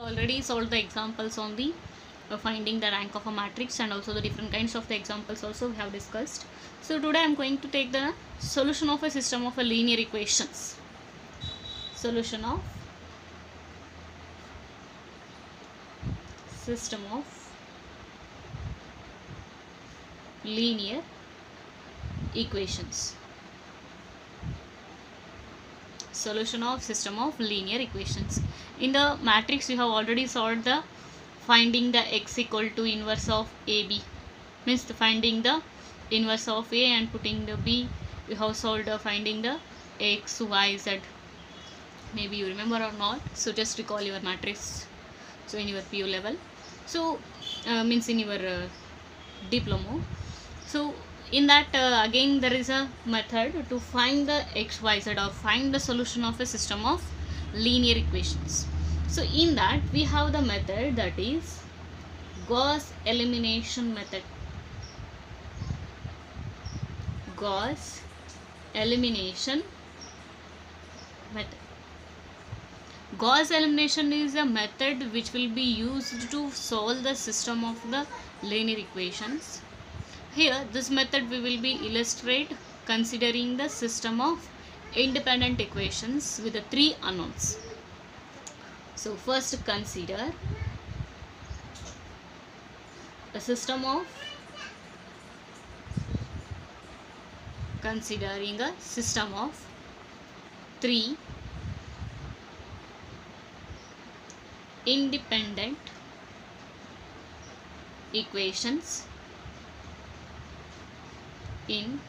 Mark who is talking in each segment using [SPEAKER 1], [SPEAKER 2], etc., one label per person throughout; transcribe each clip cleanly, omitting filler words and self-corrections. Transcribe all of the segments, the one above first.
[SPEAKER 1] already solved the examples on the finding the rank of a matrix, and also the different kinds of the examples also we have discussed. So today I am going to take the solution of a system of a linear equations. Solution of system of linear equations. Solution of system of linear equations. In the matrix we have already solved the finding the x equal to inverse of AB, means the finding the inverse of A and putting the B. We have solved the finding the x, y, z. Maybe you remember or not, so just recall your matrix. So in your PU level, so means in your diploma. So in that again there is a method to find the x, y, z, or find the solution of a system of linear equations. So in that we have the method that is Gauss elimination method. Gauss elimination method. Gauss elimination is a method which will be used to solve the system of the linear equations. Here this method we will be illustrate considering the system of independent equations with the three unknowns. So first consider a system of three independent equations in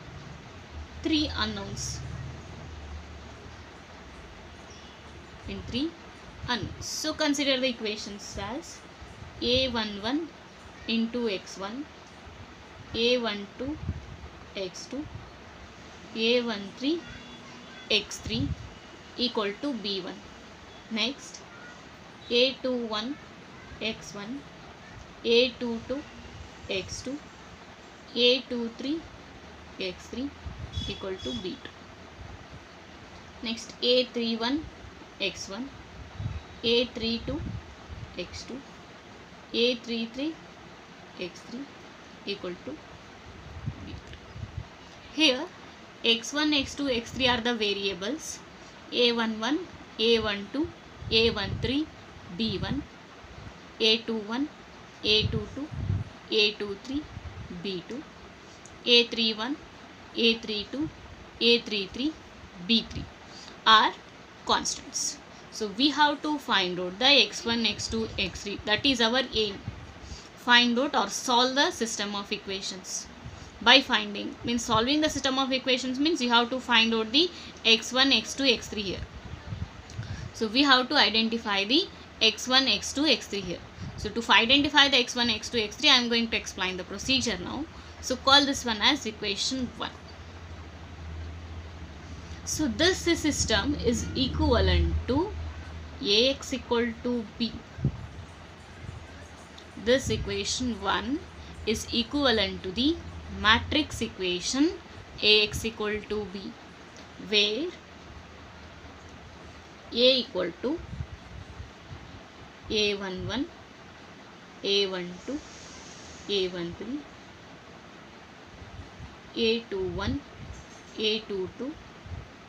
[SPEAKER 1] three unknowns. So consider the equations as a11 into x1, a12 x2, a13 x3 equal to b1. Next a21 x1, a22 x2, a23 x3 equal to b2. Next a31 x1, a32 x2, a33 x3 equal to b3. Here x1, x2, x3 are the variables. a11, a12, a13, b1, a21, a22, a23, b2, a31, a32, a33, b3 are constants. So we have to find out the x1, x2, x3. That is our aim. Find out or solve the system of equations. By finding means solving the system of equations means you have to find out the x1, x2, x3 here. So we have to identify the x1, x2, x3 here. So to identify the x1, x2, x3 I am going to explain the procedure now. So call this one as equation 1. So this system is equivalent to Ax equal to b. This equation 1 is equivalent to the matrix equation Ax equal to b, where A equal to a11, a12, a13, a21, a22,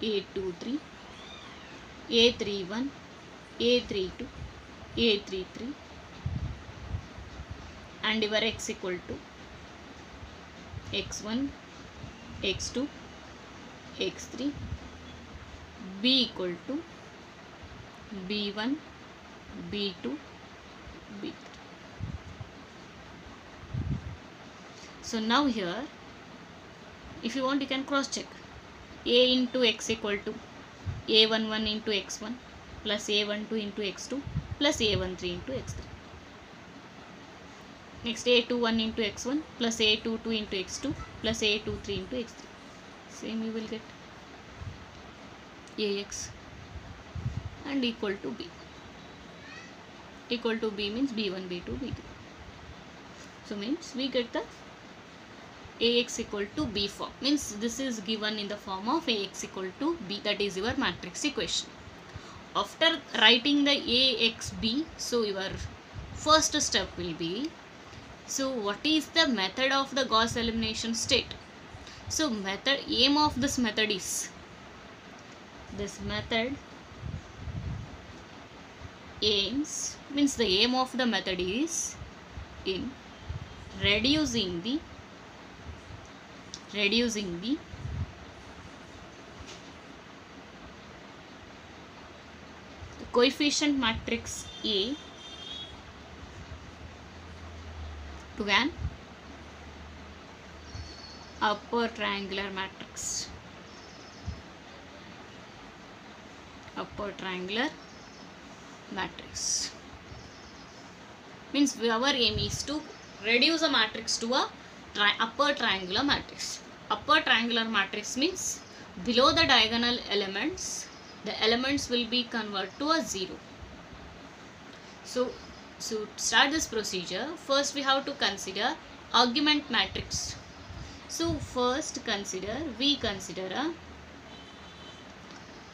[SPEAKER 1] a23, a31, a32, a33, and your x equal to x1, x2, x3, b equal to b1, b2, b3. So now here if you want you can cross check. A into x equal to a11 into x1 plus a12 into x2 plus a13 into x3. Next a21 into x1 plus a22 into x2 plus a23 into x3. Same you will get ax and equal to b. Equal to b means b1, b2, b3. So means we get the ax equal to b form. Means this is given in the form of ax equal to b. That is your matrix equation. after writing the AXB, so your first step will be, so what is the method of the Gauss elimination state? So aim of this method is, this method aims, means the aim of the method is in reducing the coefficient matrix A to an upper triangular matrix. Means our aim is to reduce a matrix to a upper triangular matrix. Upper triangular matrix means below the diagonal elements, the elements will be converted to a 0. So to start this procedure, first we have to consider augment matrix. So first we consider a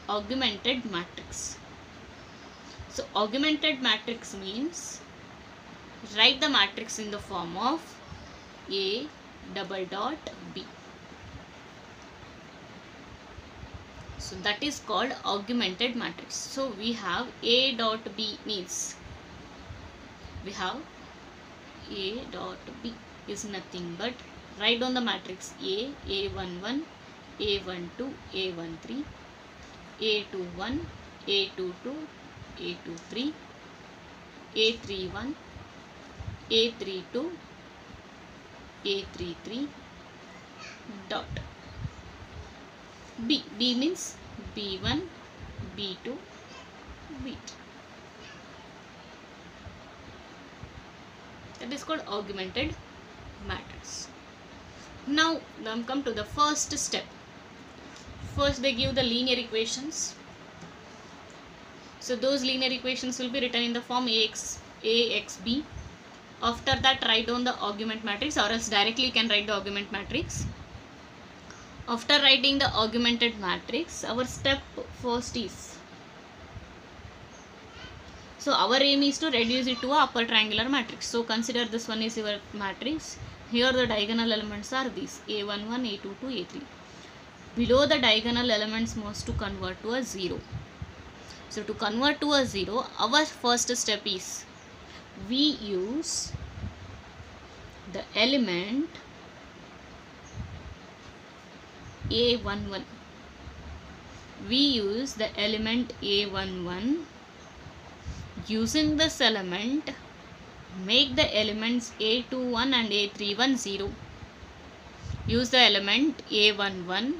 [SPEAKER 1] augmented matrix. So augmented matrix means write the matrix in the form of A double dot B. So that is called augmented matrix. So we have A dot B means, we have A dot B is nothing but write down the matrix A, A11, A12, A13, A21, A22, A23, A31, A32, A33 dot. B means B1, B2, B3. That is called augmented matrix. Now come to the first step. First they give the linear equations. So those linear equations will be written in the form AXB. After that write down the augment matrix, or else directly you can write the augment matrix. After writing the augmented matrix, our step first is, so our aim is to reduce it to a upper triangular matrix. So consider this one is your matrix. Here the diagonal elements are these A11, A22, A3. Below the diagonal elements must to convert to a 0. So to convert to a 0, our first step is, we use the element A11. We use the element A11. Using this element, make the elements A21 and A31 0. Use the element A11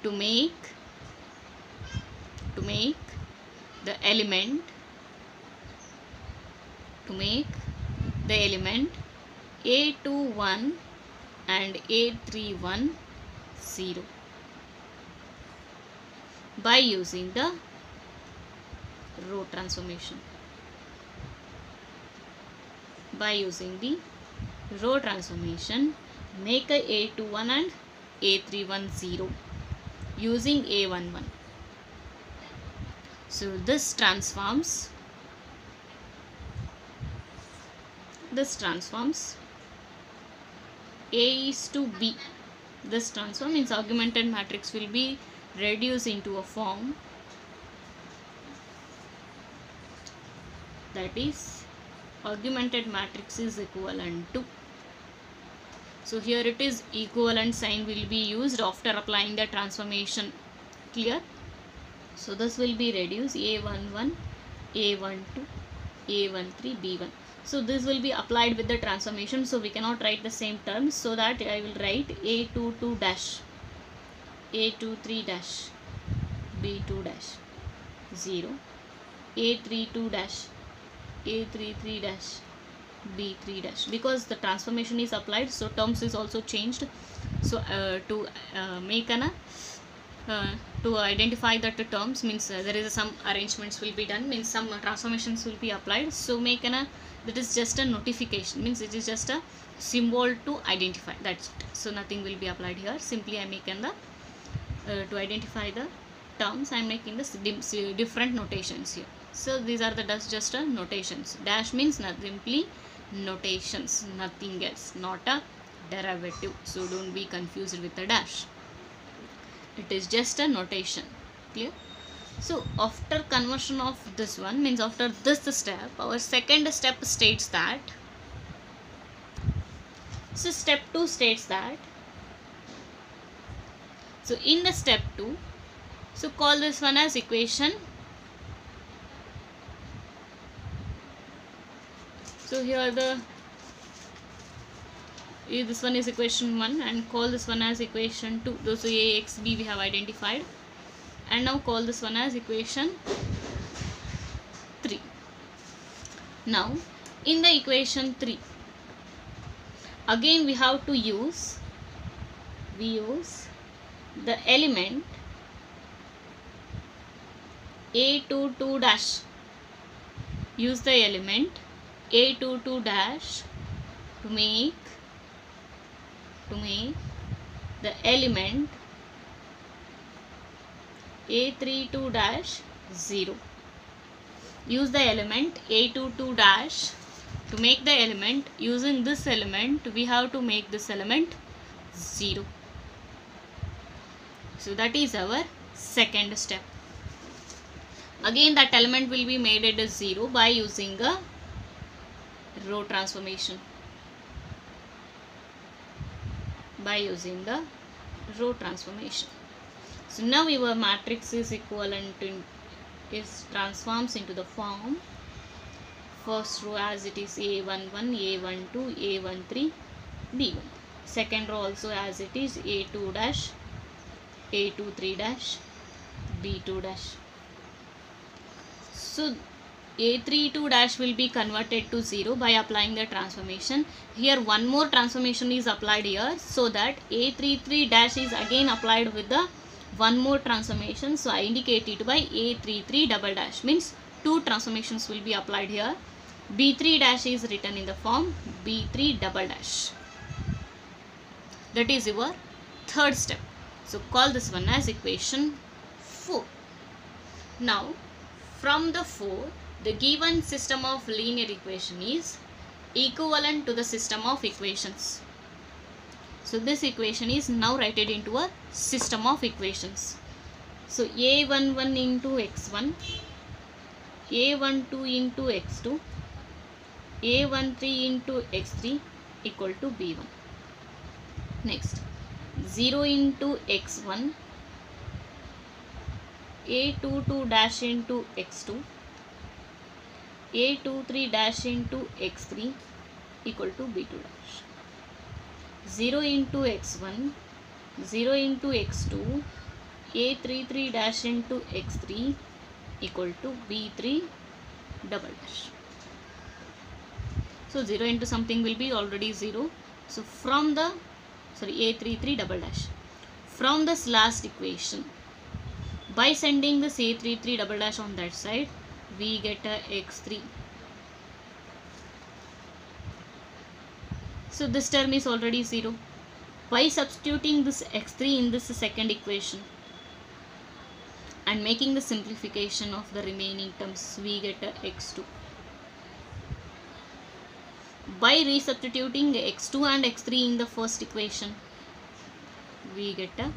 [SPEAKER 1] to make the element A21 and A31 0 by using the row transformation. By using the row transformation, make a A21 and A31 0 using A11. So this transforms A is to B. This transform means augmented matrix will be reduced into a form that is augmented matrix is equivalent to. So here it is equivalent sign will be used after applying the transformation. Clear? So this will be reduced A11, A12, A13, B1. So this will be applied with the transformation. So we cannot write the same terms. So that I will write A22 dash, A23 dash, B2 dash, 0, A32 dash, A33 dash, B3 dash. Because the transformation is applied, so terms is also changed. So to make an to identify that the terms means there is some arrangements will be done, means some transformations will be applied. So make an that is just a notification, means it is just a symbol to identify, that's it. So nothing will be applied here, simply I make an the to identify the terms, I am making the different notations here. So these are the just notations. Dash means simply notations, nothing else, not a derivative. So don't be confused with a dash. It is just a notation. Clear? So after conversion of this one, means after this step, our second step states that, so step 2 states that, so in the step 2, so call this one as equation. So here this one is equation 1 and call this one as equation 2. Those A, X, B we have identified, and now call this one as equation 3. Now in the equation 3, again we have to use the element A22 dash. Use the element A22 dash to make the element A32 dash 0. Use the element A22 dash to make the element. Using this element, we have to make this element 0. So that is our second step. Again that element will be made at 0 by using a row transformation. So now your matrix is equivalent to, is transforms into the form, first row as it is A11, A12, A13, B1. Second row also as it is A2 dash, A23 dash, B2 dash. So A32 dash will be converted to 0 by applying the transformation. Here one more transformation is applied here, so that A33 dash is again applied with the one more transformation. So I indicate it by A33 double dash, means two transformations will be applied here. B3 dash is written in the form B3 double dash. That is your third step. So call this one as equation 4. Now from the 4, the given system of linear equation is equivalent to the system of equations. So this equation is now written into a system of equations. So A11 into x1, A12 into x2, A13 into x3 equal to B1. Next, 0 into x1, A22 dash into x2, A23 dash into x3 equal to B2 dash. 0 into x1, 0 into x2, A33 dash into x3 equal to B3 double dash. So 0 into something will be already 0. So from the, A33 double dash. From this last equation, by sending this A33 double dash on that side, we get a x3. So this term is already 0. By substituting this x3 in this second equation and making the simplification of the remaining terms, we get a x2. By resubstituting x2 and x3 in the first equation, we get a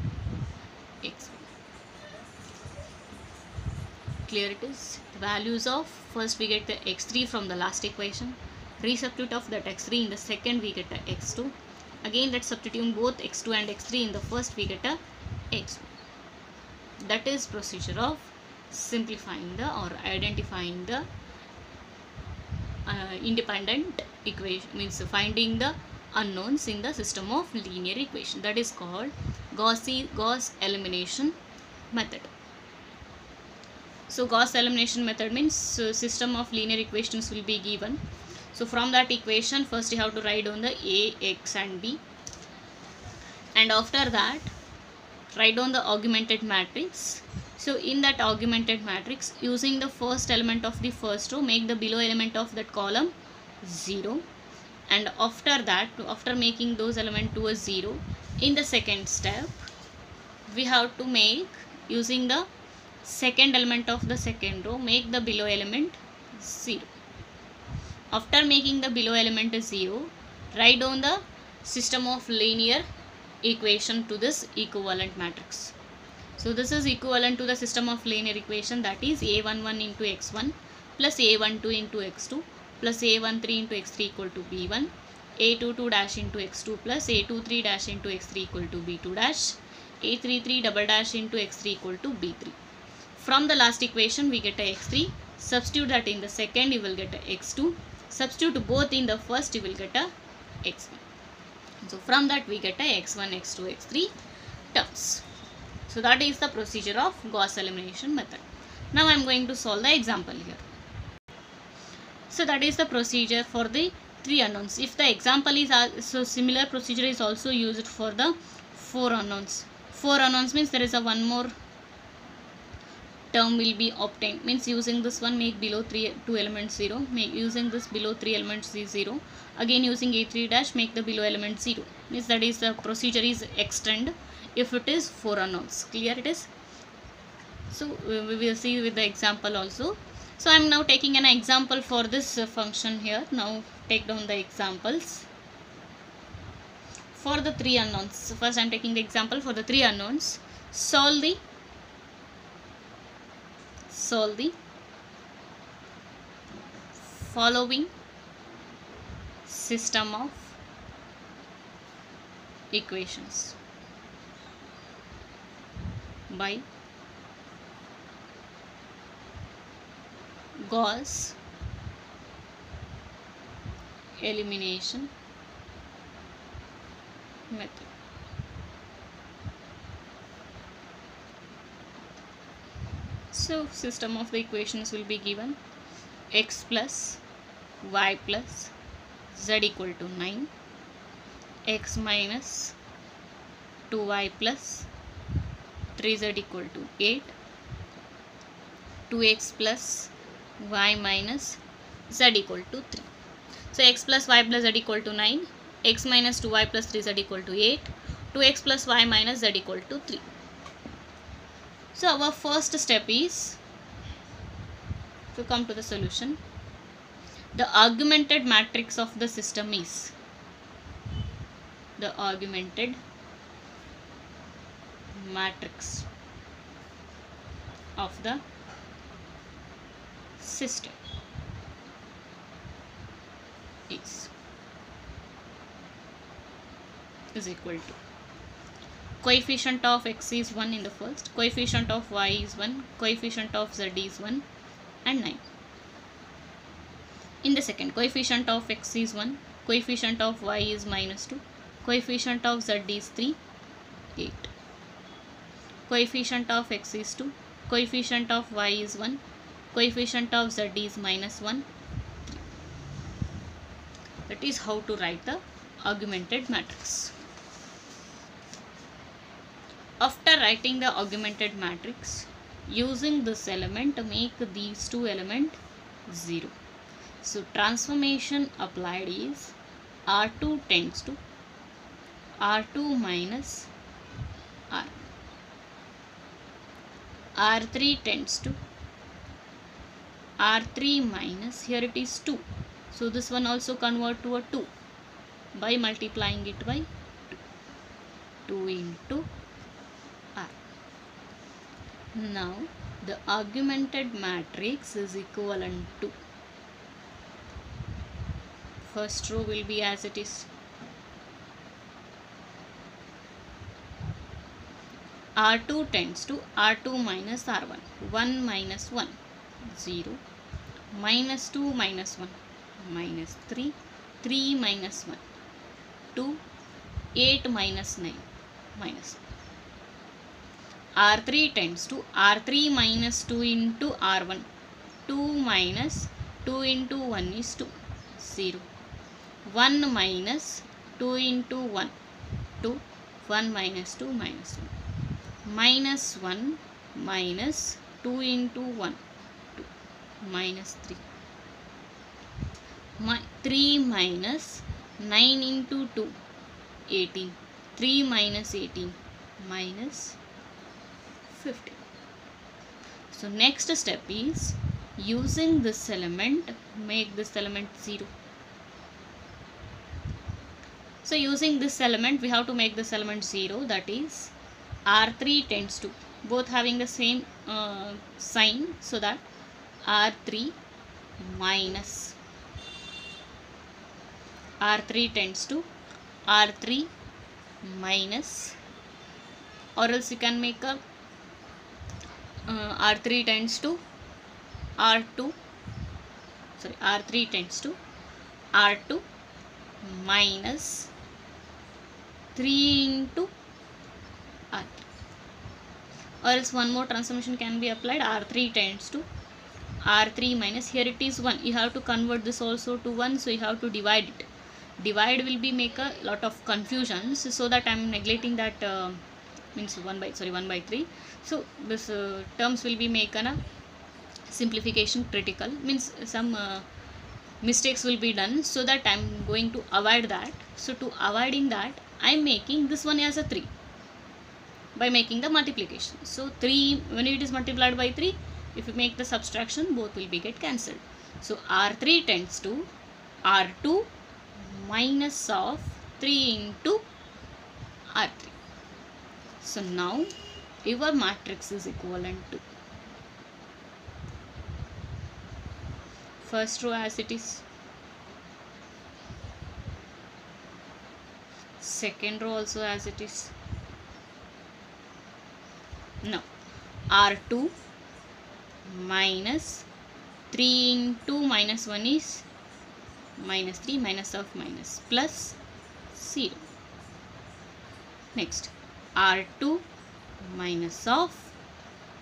[SPEAKER 1] x1. Clear it is? The values of, first we get the x3 from the last equation, resubstitute of that x3 in the second, we get a x2. Again let's substitute both x2 and x3 in the first, we get a x1. That is procedure of simplifying the or identifying the independent equation, means finding the unknowns in the system of linear equation. That is called Gauss elimination method. So Gauss elimination method means system of linear equations will be given. So from that equation, first you have to write down the A, X and B, and after that write down the augmented matrix. So in that augmented matrix, using the first element of the first row, make the below element of that column 0, and after that, after making those element to a 0, in the second step we have to make, using the second element of the second row, make the below element 0. After making the below element 0, write down the system of linear equation to this equivalent matrix. So this is equivalent to the system of linear equation, that is a11 into x1 plus a12 into x2 plus a13 into x3 equal to b1, a22 dash into x2 plus a23 dash into x3 equal to b2 dash, a33 double dash into x3 equal to b3. From the last equation we get a x3, substitute that in the second, you will get a x2, substitute both in the first, you will get a x1. So from that we get a x1, x2, x3 terms. So that is the procedure of Gauss elimination method. Now I am going to solve the example here. So that is the procedure for the 3 unknowns. If the example is so similar procedure is also used for the 4 unknowns. 4 unknowns means there is a one more term will be obtained, means using this one make below 2 elements 0, make using this below 3 elements 0, again using a3 dash make the below element 0, means that is the procedure is extend if it is 4 unknowns. Clear it is? So we will see with the example also. So I am now taking an example for this function here. Now take down the examples for the 3 unknowns. So first I am taking the example for the 3 unknowns. Solve the following system of equations by Gauss elimination method. So system of the equations will be given: x plus y plus z equal to 9, x minus 2y plus 3z equal to 8, 2x plus y minus z equal to 3. So x plus y plus z equal to 9, x minus 2y plus 3z equal to 8, 2x plus y minus z equal to 3. So our first step is to come to the solution. The augmented matrix of the system is is equal to coefficient of x is 1 in the first, coefficient of y is 1, coefficient of z is 1 and 9. In the second, coefficient of x is 1, coefficient of y is minus 2, coefficient of z is 3, 8. Coefficient of x is 2, coefficient of y is 1, coefficient of z is minus 1, 3. That is how to write the augmented matrix. After writing the augmented matrix, using this element, make these two elements 0. So transformation applied is R2 tends to R2 minus R. R3 tends to R3 minus, here it is 2. So this one also convert to a 2 by multiplying it by 2 into R. Now the augmented matrix is equivalent to, first row will be as it is, R2 tends to R2 minus R1, 1 minus 1, 0, minus 2 minus 1, minus 3, 3 minus 1, 2, 8 minus 9, minus 1. R3 tends to R3 minus 2 into R1, 2 minus 2 into 1 is 2, 0, 1 minus 2 into 1, 2, 1 minus 2 minus 1, minus 1 minus 2 into 1, 2, minus 3, 3 minus 9 into 2, 18, 3 minus 18, minus 15. So next step is using this element, make this element 0. So using this element, we have to make this element 0, that is R3 tends to, both having the same sign, so that R3 minus, R3 tends to R3 minus, or else you can make a R3 tends to R2, sorry, R3 tends to R2 minus 3 into R3, or else one more transformation can be applied. R3 tends to R3 minus, here it is 1, you have to convert this also to 1, so you have to divide it. Divide will be make a lot of confusions, so that I am neglecting that, means 1 by 3. So this terms will be make a simplification critical, means some mistakes will be done, so that I am going to avoid that. So to avoiding that, I am making this one as a 3 by making the multiplication. So 3, when it is multiplied by 3, if you make the subtraction, both will be get cancelled. So R3 tends to R2 minus of 3 into R3. So now your matrix is equivalent to first row as it is, second row also as it is. Now R2 minus 3 into minus 1 is minus 3, minus of minus, plus 0. Next R2 minus of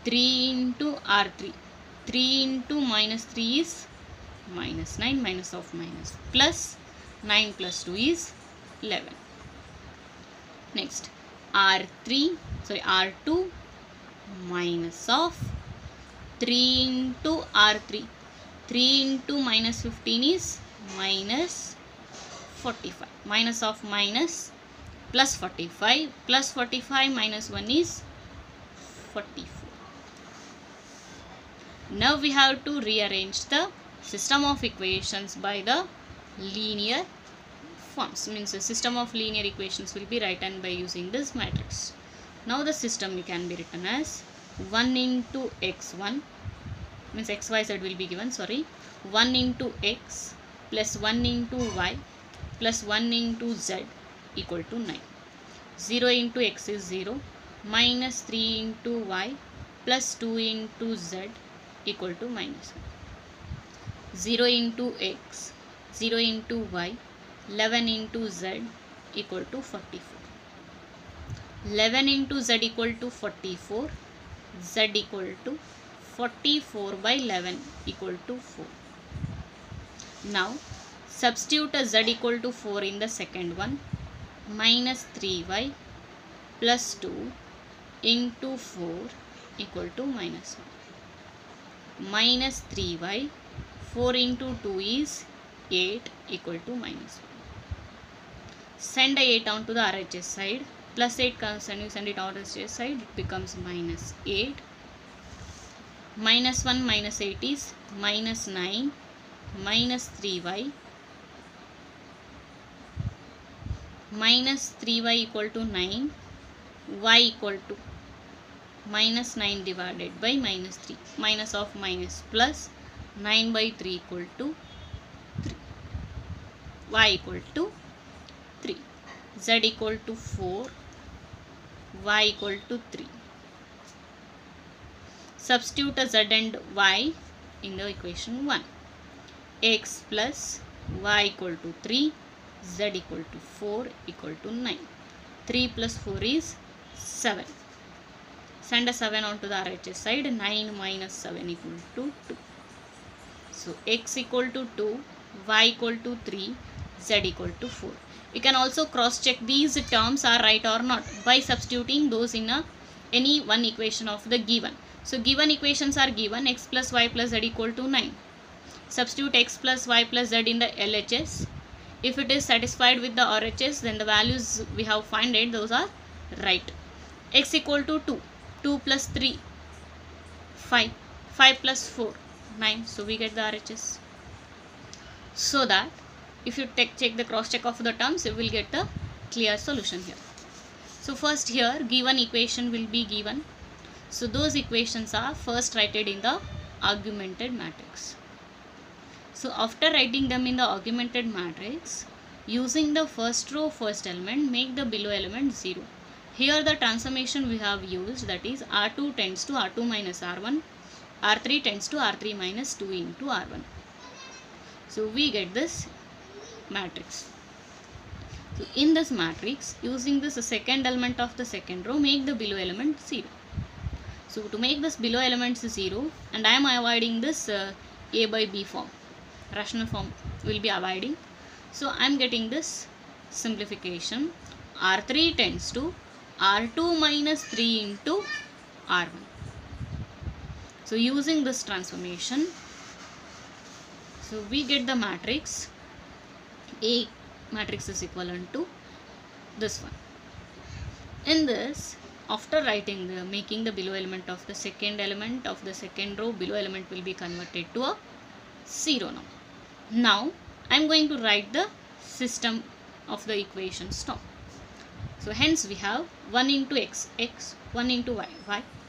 [SPEAKER 1] 3 into R3, 3 into minus 3 is minus 9, minus of minus, plus 9 plus 2 is 11. Next R2 minus of 3 into R3, 3 into minus 15 is minus 45, minus of minus, plus 45, plus 45 minus 1 is 44. Now we have to rearrange the system of equations by the linear forms, means the system of linear equations will be written by using this matrix. Now the system can be written as 1 into x1, means x, y, z will be given, 1 into x plus 1 into y plus 1 into z equal to 9. 0 into x is 0, minus 3 into y plus 2 into z equal to minus 1. 0 into x, 0 into y, 11 into z equal to 44. 11 into z equal to 44, z equal to 44 by 11 equal to 4. Now substitute a z equal to 4 in the second one, minus 3y plus 2 into 4 equal to minus 1. Minus 3y, 4 into 2 is 8 equal to minus 1. Send 8 on to the RHS side, plus 8 comes and you send it on RHS side, it becomes minus 8. Minus 1 minus 8 is minus 9, minus 3y, minus 3y equal to 9, y equal to minus 9 divided by minus 3, minus of minus, plus 9 by 3 equal to 3, y equal to 3, z equal to 4, y equal to 3. Substitute a z and y in the equation 1. X plus y equal to 3, z equal to 4 equal to 9. 3 plus 4 is 7. Send a 7 onto the RHS side. 9 minus 7 equal to 2. So x equal to 2, y equal to 3, z equal to 4. You can also cross check these terms are right or not by substituting those in any one equation of the given. So given equations are given, x plus y plus z equal to 9. Substitute x plus y plus z in the LHS. If it is satisfied with the RHS, then the values we have find it, those are right. X equal to 2. 2 plus 3, 5. 5 plus 4, 9. So we get the RHS. So that if you check the cross check of the terms, you will get the clear solution here. So first here given equation will be given. So those equations are first written in the augmented matrix. So after writing them in the augmented matrix, using the first row first element, make the below element 0. Here the transformation we have used, that is R2 tends to R2 minus R1, R3 tends to R3 minus 2 into R1. So we get this matrix. So in this matrix, using this second element of the second row, make the below element 0. So to make this below elements 0, and I am avoiding this A by B form, rational form will be avoiding. So I am getting this simplification. R3 tends to R2 minus 3 into R1. So using this transformation, so we get the matrix A matrix is equivalent to this one. In this, after writing the making the below element of the second element of the second row, below element will be converted to a 0 now. Now I am going to write the system of the equations now. So hence we have 1 into x, 1 into y,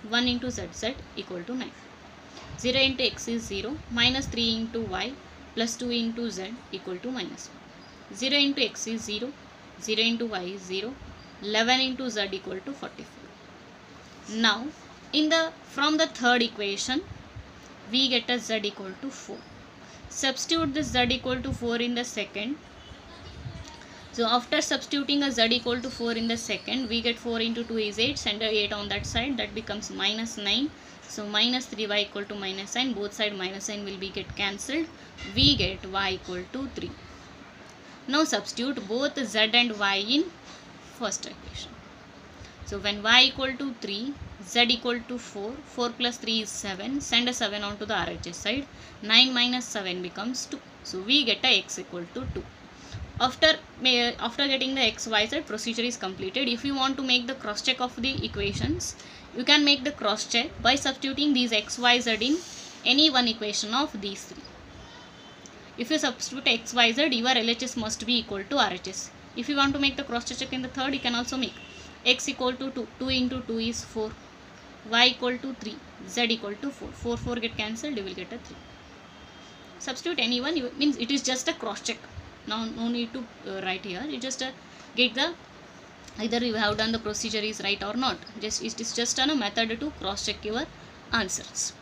[SPEAKER 1] 1 into z equal to 9. 0 into x is 0, minus 3 into y plus 2 into z equal to minus 1. 0 into x is 0, 0 into y is 0, 11 into z equal to 44. Now from the third equation, we get a z equal to 4. Substitute this z equal to 4 in the second. So after substituting a z equal to 4 in the second, we get 4 into 2 is 8, send a 8 on that side, that becomes minus 9. So minus 3y equal to minus sign, both side minus sign will be get cancelled. We get y equal to 3. Now substitute both z and y in first equation. So when y equal to 3, z equal to 4, 4 plus 3 is 7, send a 7 onto the RHS side, 9 minus 7 becomes 2. So we get a x equal to 2. After getting the x, y, z, procedure is completed. If you want to make the cross check of the equations, you can make the cross check by substituting these x, y, z in any one equation of these three. If you substitute x, y, z, your LHS must be equal to RHS. If you want to make the cross check in the third, you can also make x equal to 2, 2 into 2 is 4, y equal to 3, z equal to 4, 4, 4 get cancelled, you will get a 3. Substitute anyone, means it is just a cross check. Now no need to write here, you just get the either you have done the procedure is right or not. It is just a method to cross check your answers.